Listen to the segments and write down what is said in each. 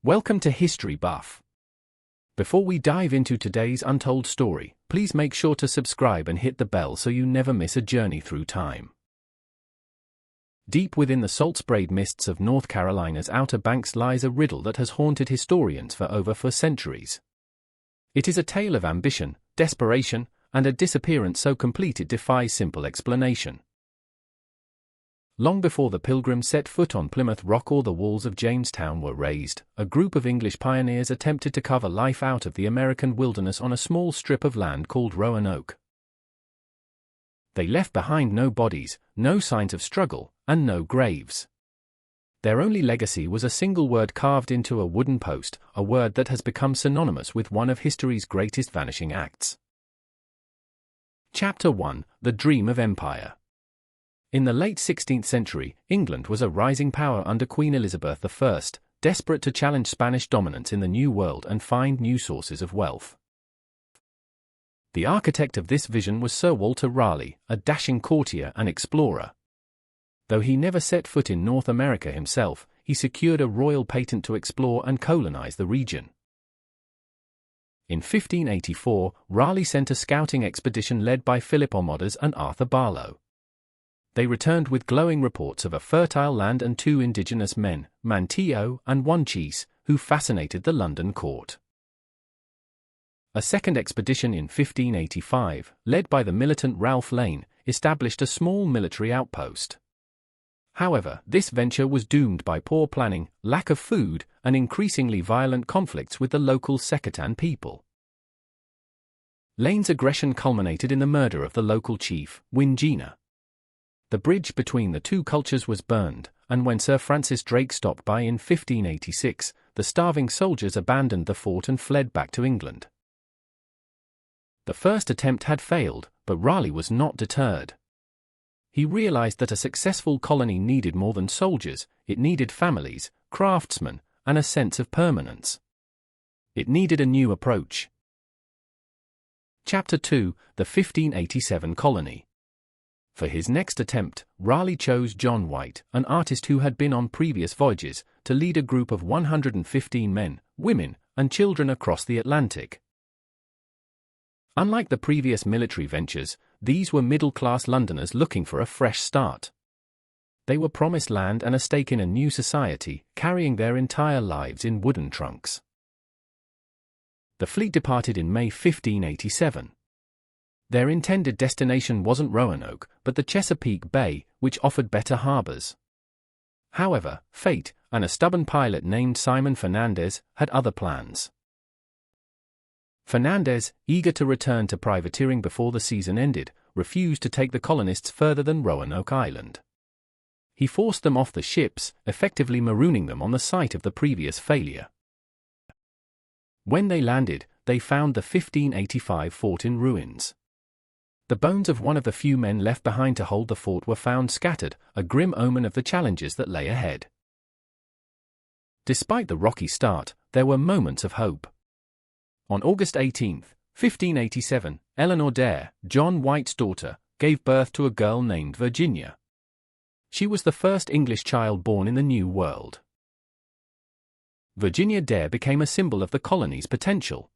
Welcome to History Buff. Before we dive into today's untold story, please make sure to subscribe and hit the bell so you never miss a journey through time. Deep within the salt-sprayed mists of North Carolina's Outer Banks lies a riddle that has haunted historians for over 4 centuries. It is a tale of ambition, desperation, and a disappearance so complete it defies simple explanation. Long before the Pilgrims set foot on Plymouth Rock or the walls of Jamestown were raised, a group of English pioneers attempted to carve a life out of the American wilderness on a small strip of land called Roanoke. They left behind no bodies, no signs of struggle, and no graves. Their only legacy was a single word carved into a wooden post, a word that has become synonymous with one of history's greatest vanishing acts. Chapter 1: The Dream of Empire. In the late 16th century, England was a rising power under Queen Elizabeth I, desperate to challenge Spanish dominance in the New World and find new sources of wealth. The architect of this vision was Sir Walter Raleigh, a dashing courtier and explorer. Though he never set foot in North America himself, he secured a royal patent to explore and colonize the region. In 1584, Raleigh sent a scouting expedition led by Philip Omoders and Arthur Barlow. They returned with glowing reports of a fertile land and 2 indigenous men, Manteo and Wanchese, who fascinated the London court. A second expedition in 1585, led by the militant Ralph Lane, established a small military outpost. However, this venture was doomed by poor planning, lack of food, and increasingly violent conflicts with the local Secatan people. Lane's aggression culminated in the murder of the local chief, Wingina. The bridge between the two cultures was burned, and when Sir Francis Drake stopped by in 1586, the starving soldiers abandoned the fort and fled back to England. The first attempt had failed, but Raleigh was not deterred. He realized that a successful colony needed more than soldiers, it needed families, craftsmen, and a sense of permanence. It needed a new approach. Chapter 2: The 1587 Colony. For his next attempt, Raleigh chose John White, an artist who had been on previous voyages, to lead a group of 115 men, women, and children across the Atlantic. Unlike the previous military ventures, these were middle-class Londoners looking for a fresh start. They were promised land and a stake in a new society, carrying their entire lives in wooden trunks. The fleet departed in May 1587. Their intended destination wasn't Roanoke, but the Chesapeake Bay, which offered better harbors. However, fate, and a stubborn pilot named Simon Fernandez, had other plans. Fernandez, eager to return to privateering before the season ended, refused to take the colonists further than Roanoke Island. He forced them off the ships, effectively marooning them on the site of the previous failure. When they landed, they found the 1585 fort in ruins. The bones of one of the few men left behind to hold the fort were found scattered, a grim omen of the challenges that lay ahead. Despite the rocky start, there were moments of hope. On August 18, 1587, Eleanor Dare, John White's daughter, gave birth to a girl named Virginia. She was the first English child born in the New World. Virginia Dare became a symbol of the colony's potential.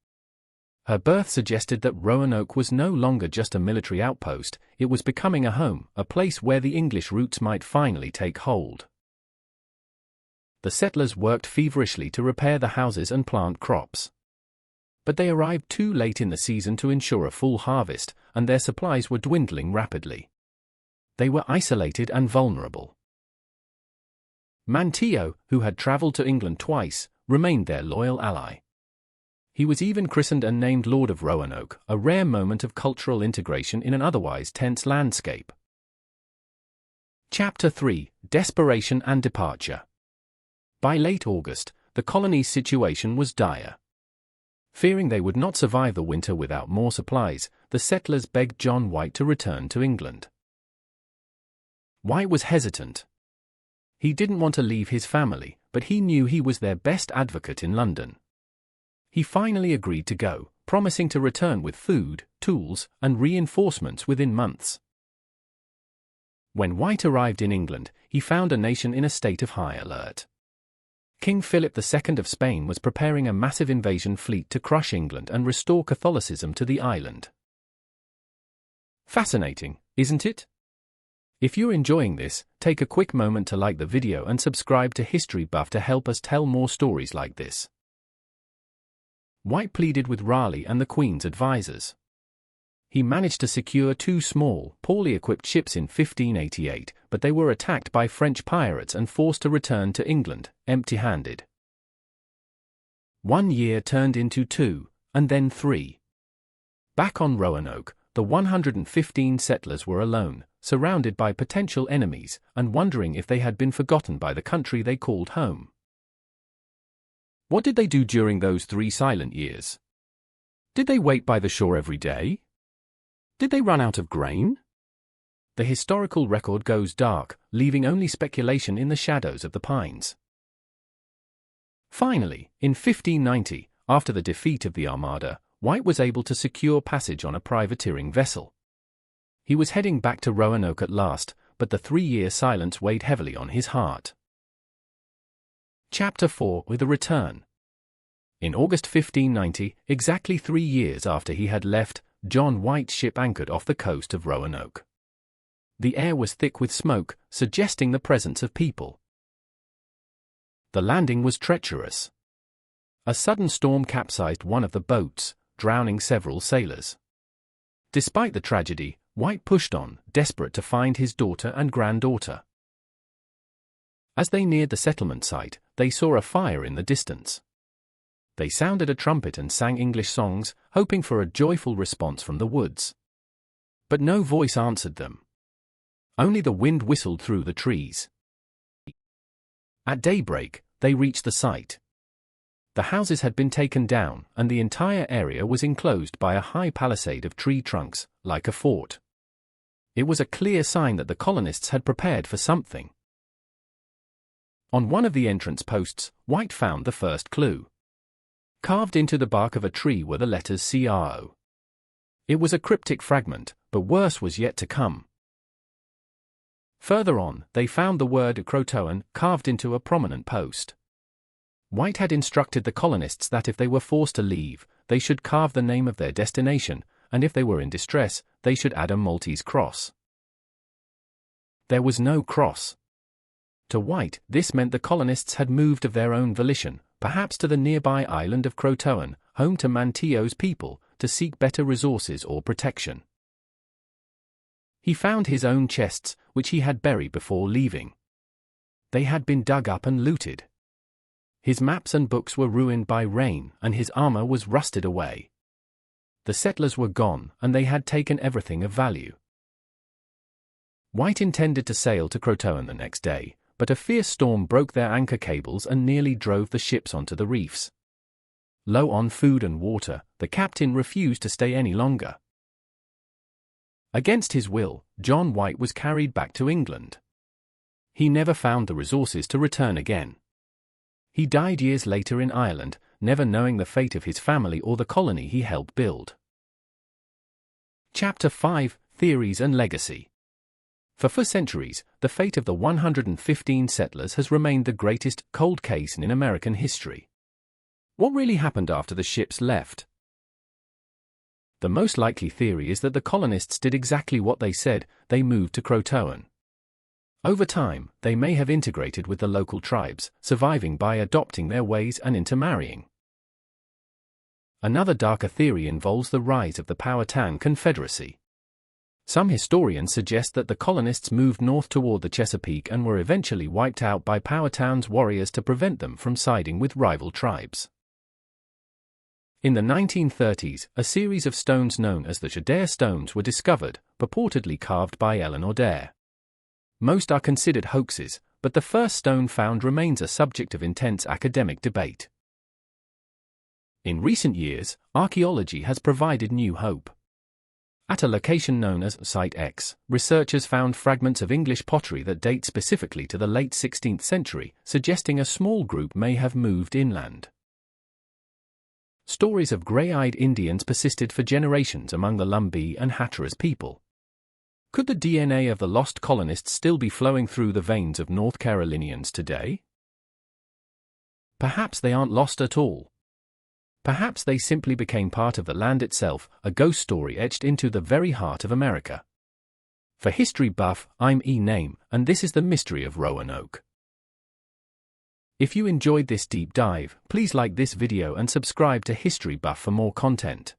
Her birth suggested that Roanoke was no longer just a military outpost, it was becoming a home, a place where the English roots might finally take hold. The settlers worked feverishly to repair the houses and plant crops. But they arrived too late in the season to ensure a full harvest, and their supplies were dwindling rapidly. They were isolated and vulnerable. Manteo, who had traveled to England twice, remained their loyal ally. He was even christened and named Lord of Roanoke, a rare moment of cultural integration in an otherwise tense landscape. Chapter 3: Desperation and Departure. By late August, the colony's situation was dire. Fearing they would not survive the winter without more supplies, the settlers begged John White to return to England. White was hesitant. He didn't want to leave his family, but he knew he was their best advocate in London. He finally agreed to go, promising to return with food, tools, and reinforcements within months. When White arrived in England, he found a nation in a state of high alert. King Philip II of Spain was preparing a massive invasion fleet to crush England and restore Catholicism to the island. Fascinating, isn't it? If you're enjoying this, take a quick moment to like the video and subscribe to History Buff to help us tell more stories like this. White pleaded with Raleigh and the Queen's advisors. He managed to secure two small, poorly equipped ships in 1588, but they were attacked by French pirates and forced to return to England, empty-handed. 1 year turned into 2, and then 3. Back on Roanoke, the 115 settlers were alone, surrounded by potential enemies, and wondering if they had been forgotten by the country they called home. What did they do during those 3 silent years? Did they wait by the shore every day? Did they run out of grain? The historical record goes dark, leaving only speculation in the shadows of the pines. Finally, in 1590, after the defeat of the Armada, White was able to secure passage on a privateering vessel. He was heading back to Roanoke at last, but the 3-year silence weighed heavily on his heart. Chapter 4 With a Return. In August 1590, exactly 3 years after he had left, John White's ship anchored off the coast of Roanoke. The air was thick with smoke, suggesting the presence of people. The landing was treacherous. A sudden storm capsized one of the boats, drowning several sailors. Despite the tragedy, White pushed on, desperate to find his daughter and granddaughter. As they neared the settlement site, they saw a fire in the distance. They sounded a trumpet and sang English songs, hoping for a joyful response from the woods. But no voice answered them. Only the wind whistled through the trees. At daybreak, they reached the site. The houses had been taken down, and the entire area was enclosed by a high palisade of tree trunks, like a fort. It was a clear sign that the colonists had prepared for something. On one of the entrance posts, White found the first clue. Carved into the bark of a tree were the letters CRO. It was a cryptic fragment, but worse was yet to come. Further on, they found the word CROATOAN carved into a prominent post. White had instructed the colonists that if they were forced to leave, they should carve the name of their destination, and if they were in distress, they should add a Maltese cross. There was no cross. To White, this meant the colonists had moved of their own volition, perhaps to the nearby island of CROATOAN, home to Manteo's people, to seek better resources or protection. He found his own chests, which he had buried before leaving. They had been dug up and looted. His maps and books were ruined by rain, and his armor was rusted away. The settlers were gone, and they had taken everything of value. White intended to sail to CROATOAN the next day, but a fierce storm broke their anchor cables and nearly drove the ships onto the reefs. Low on food and water, the captain refused to stay any longer. Against his will, John White was carried back to England. He never found the resources to return again. He died years later in Ireland, never knowing the fate of his family or the colony he helped build. Chapter 5 Theories and Legacy. For centuries, the fate of the 115 settlers has remained the greatest cold case in American history. What really happened after the ships left? The most likely theory is that the colonists did exactly what they said: they moved to CROATOAN. Over time, they may have integrated with the local tribes, surviving by adopting their ways and intermarrying. Another darker theory involves the rise of the Powhatan Confederacy. Some historians suggest that the colonists moved north toward the Chesapeake and were eventually wiped out by Powhatan's warriors to prevent them from siding with rival tribes. In the 1930s, a series of stones known as the Dare stones were discovered, purportedly carved by Eleanor Dare. Most are considered hoaxes, but the first stone found remains a subject of intense academic debate. In recent years, archaeology has provided new hope. At a location known as Site X, researchers found fragments of English pottery that date specifically to the late 16th century, suggesting a small group may have moved inland. Stories of gray-eyed Indians persisted for generations among the Lumbee and Hatteras people. Could the DNA of the lost colonists still be flowing through the veins of North Carolinians today? Perhaps they aren't lost at all. Perhaps they simply became part of the land itself, a ghost story etched into the very heart of America. For History Buff, I'm E-Name, and this is the mystery of Roanoke. If you enjoyed this deep dive, please like this video and subscribe to History Buff for more content.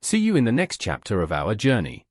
See you in the next chapter of our journey.